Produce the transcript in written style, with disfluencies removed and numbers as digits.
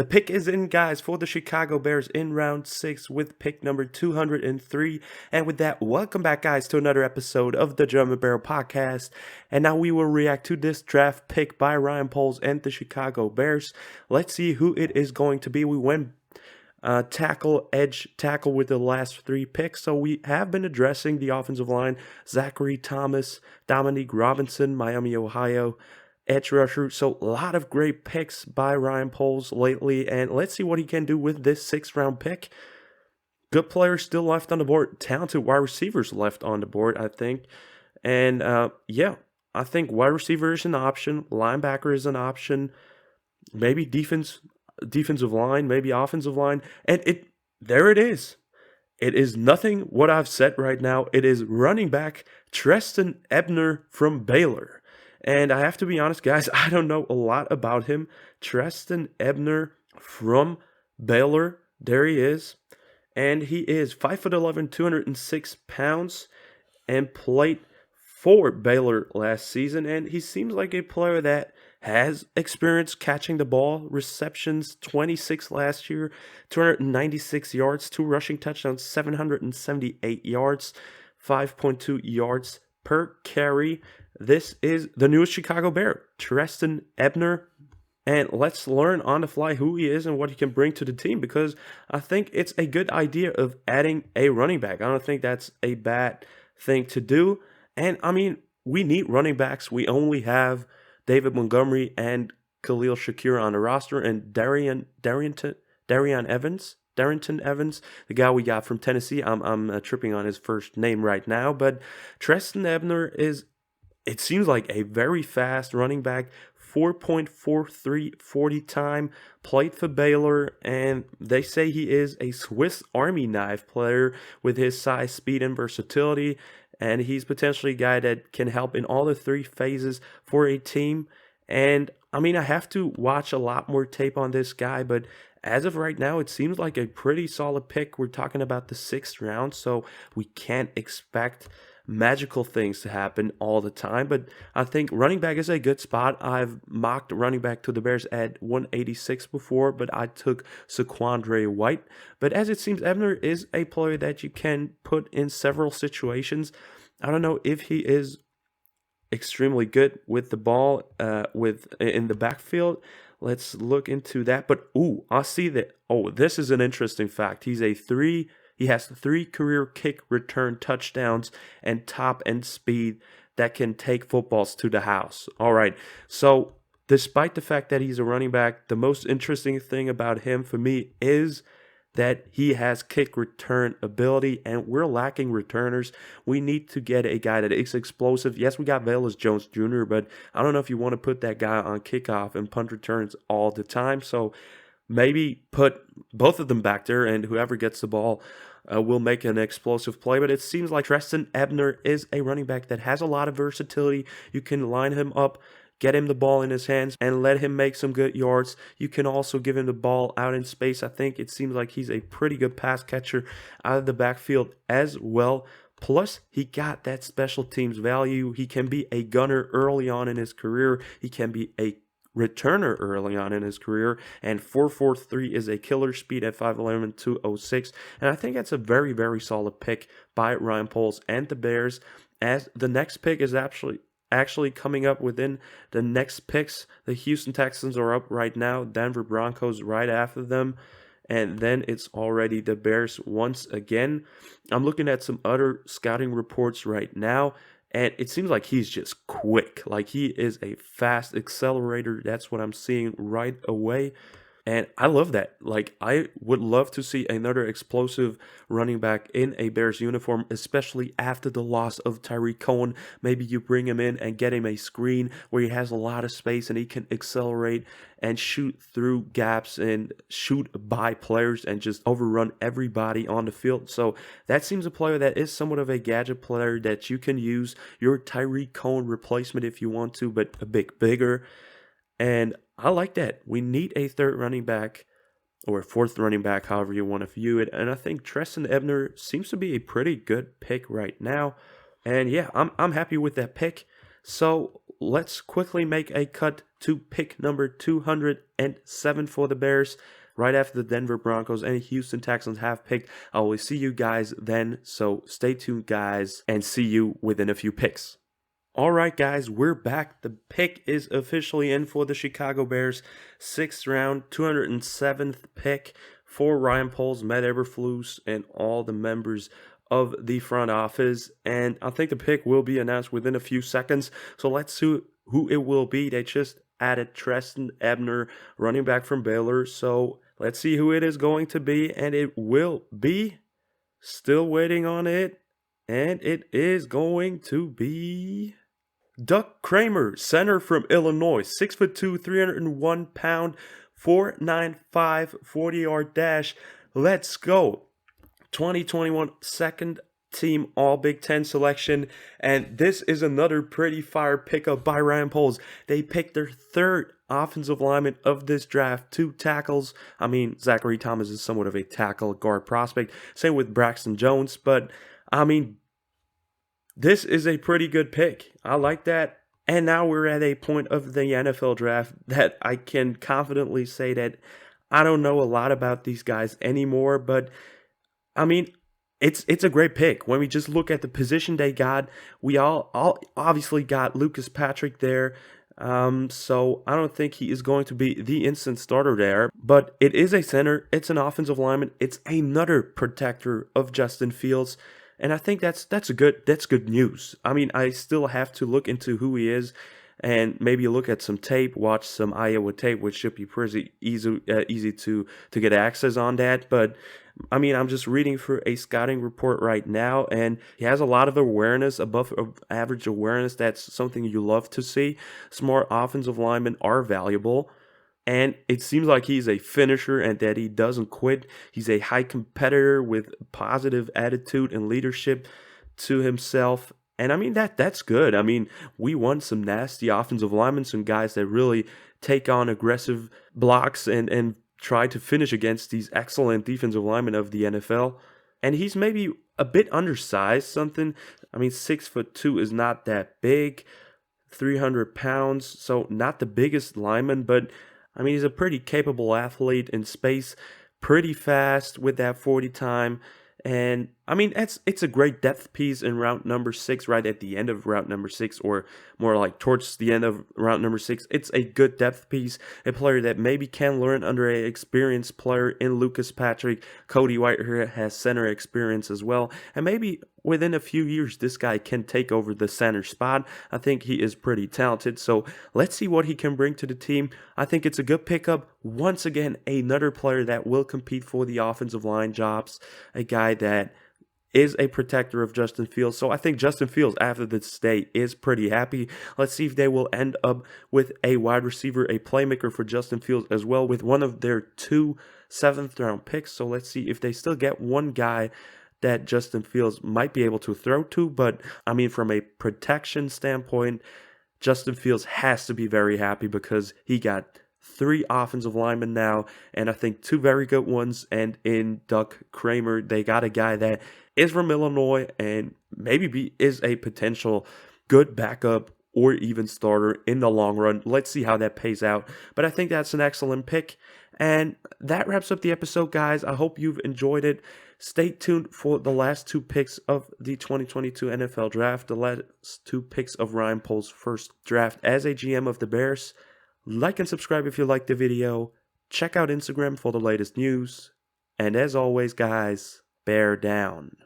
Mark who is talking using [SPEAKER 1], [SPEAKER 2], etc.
[SPEAKER 1] The pick is in, guys, for the Chicago Bears in round 6 with pick number 203. And with that, welcome back, guys, to another episode of the German Barrel Podcast. And now we will react to this draft pick by Ryan Poles and the Chicago Bears. Let's see who it is going to be. We went edge tackle with the last 3 picks. So we have been addressing the offensive line: Zachary Thomas, Dominique Robinson, Miami, Ohio, edge rusher. So a lot of great picks by Ryan Poles lately, and let's see what he can do with this 6th round pick. Good players still left on the board, talented wide receivers left on the board, I think. And I think wide receiver is an option, linebacker is an option, maybe defensive line, maybe offensive line, and there it is. It is nothing what I've said right now. It is running back Trestan Ebner from Baylor. And I have to be honest, guys, I don't know a lot about him. Trestan Ebner from Baylor, there he is. And he is 5'11", 206 pounds, and played for Baylor last season. And he seems like a player that has experience catching the ball. Receptions, 26 last year, 296 yards, 2 rushing touchdowns, 778 yards, 5.2 yards per carry. This is the newest Chicago Bear, Trestan Ebner. And let's learn on the fly who he is and what he can bring to the team, because I think it's a good idea of adding a running back. I don't think that's a bad thing to do. And I mean, we need running backs. We only have David Montgomery and Khalil Shakir on the roster, and Darrynton Evans, the guy we got from Tennessee. I'm tripping on his first name right now, but Trestan Ebner is, it seems like, a very fast running back. 4.43 40 time, played for Baylor, and they say he is a Swiss Army knife player with his size, speed, and versatility. And he's potentially a guy that can help in all the 3 phases for a team. And I mean, I have to watch a lot more tape on this guy, but as of right now, it seems like a pretty solid pick. We're talking about the 6th round, so we can't expect magical things to happen all the time. But I think running back is a good spot. I've mocked running back to the Bears at 186 before, but I took Saquandre White. But as it seems, Ebner is a player that you can put in several situations. I don't know if he is extremely good with the ball in the backfield. Let's look into that. But I see that. This is an interesting fact. He has 3 career kick return touchdowns and top end speed that can take footballs to the house. All right. So despite the fact that he's a running back, the most interesting thing about him for me is that he has kick return ability, and we're lacking returners. We need to get a guy that is explosive. Yes, we got Velus Jones Jr., but I don't know if you want to put that guy on kickoff and punt returns all the time. So maybe put both of them back there, and whoever gets the ball will make an explosive play. But it seems like Trestan Ebner is a running back that has a lot of versatility. You can line him up, get him the ball in his hands, and let him make some good yards. You can also give him the ball out in space. I think it seems like he's a pretty good pass catcher out of the backfield as well. Plus, he got that special teams value. He can be a gunner early on in his career. He can be a returner early on in his career, and 4.43 is a killer speed at 5'11", 206. And I think that's a very, very solid pick by Ryan Poles and the Bears, as the next pick is actually coming up within the next picks. The Houston Texans are up right now, Denver Broncos right after them, and then it's already the Bears once again. I'm looking at some other scouting reports right now, and it seems like he's just quick. Like, he is a fast accelerator. That's what I'm seeing right away. And I love that. Like, I would love to see another explosive running back in a Bears uniform, especially after the loss of Tyreek Cohen. Maybe you bring him in and get him a screen where he has a lot of space and he can accelerate and shoot through gaps and shoot by players and just overrun everybody on the field. So that seems a player that is somewhat of a gadget player that you can use your Tyreek Cohen replacement if you want to, but a bit bigger. And I like that. We need a 3rd running back, or a 4th running back, however you want to view it. And I think Trestan Ebner seems to be a pretty good pick right now. And yeah, I'm happy with that pick. So let's quickly make a cut to pick number 207 for the Bears, right after the Denver Broncos and Houston Texans have picked. I will see you guys then, so stay tuned, guys, and see you within a few picks. All right, guys, we're back. The pick is officially in for the Chicago Bears. 6th round, 207th pick for Ryan Poles, Matt Eberflus, and all the members of the front office. And I think the pick will be announced within a few seconds. So let's see who it will be. They just added Trestan Ebner, running back from Baylor. So let's see who it is going to be. And it will be, still waiting on it. And it is going to be Kramer, center from Illinois, 6'2", 301 pound, 4.95, 40-yard dash. Let's go. 2021 second team All Big Ten selection, and this is another pretty fire pickup by Ryan Poles. They picked their third offensive lineman of this draft, 2 tackles. I mean, Zachary Thomas is somewhat of a tackle guard prospect. Same with Braxton Jones, but I mean, this is a pretty good pick. I like that. And now we're at a point of the NFL draft that I can confidently say that I don't know a lot about these guys anymore, but I mean, it's a great pick. When we just look at the position they got, we all obviously got Lucas Patrick there. So I don't think he is going to be the instant starter there, but it is a center. It's an offensive lineman. It's another protector of Justin Fields. And I think that's good news. I mean, I still have to look into who he is and maybe look at some tape, watch some Iowa tape, which should be pretty easy to get access on that. But I mean, I'm just reading through a scouting report right now, and he has a lot of awareness, above average awareness. That's something you love to see. Smart offensive linemen are valuable. And it seems like he's a finisher and that he doesn't quit. He's a high competitor with positive attitude and leadership to himself. And I mean, that's good. I mean, we want some nasty offensive linemen, some guys that really take on aggressive blocks and try to finish against these excellent defensive linemen of the NFL. And he's maybe a bit undersized, something. I mean, 6'2" is not that big, 300 pounds. So not the biggest lineman, but I mean, he's a pretty capable athlete in space, pretty fast with that 40 time. And I mean, it's a great depth piece in route number 6, right at the end of route number 6, or more like towards the end of route number 6. It's a good depth piece, a player that maybe can learn under an experienced player in Lucas Patrick. Cody Whitehair has center experience as well, and maybe within a few years, this guy can take over the center spot. I think he is pretty talented, so let's see what he can bring to the team. I think it's a good pickup. Once again, another player that will compete for the offensive line jobs, a guy that is a protector of Justin Fields. So I think Justin Fields, after this day, is pretty happy. Let's see if they will end up with a wide receiver, a playmaker for Justin Fields as well, with one of their 2 7th-round picks. So let's see if they still get one guy that Justin Fields might be able to throw to. But I mean, from a protection standpoint, Justin Fields has to be very happy because he got 3 offensive linemen now, and I think 2 very good ones. And in Kramer, they got a guy that is from Illinois and maybe is a potential good backup or even starter in the long run. Let's see how that pays out. But I think that's an excellent pick. And that wraps up the episode, guys. I hope you've enjoyed it. Stay tuned for the last 2 picks of the 2022 NFL Draft, the last 2 picks of Ryan Poles' first draft as a GM of the Bears. Like and subscribe if you liked the video. Check out Instagram for the latest news. And as always, guys, bear down.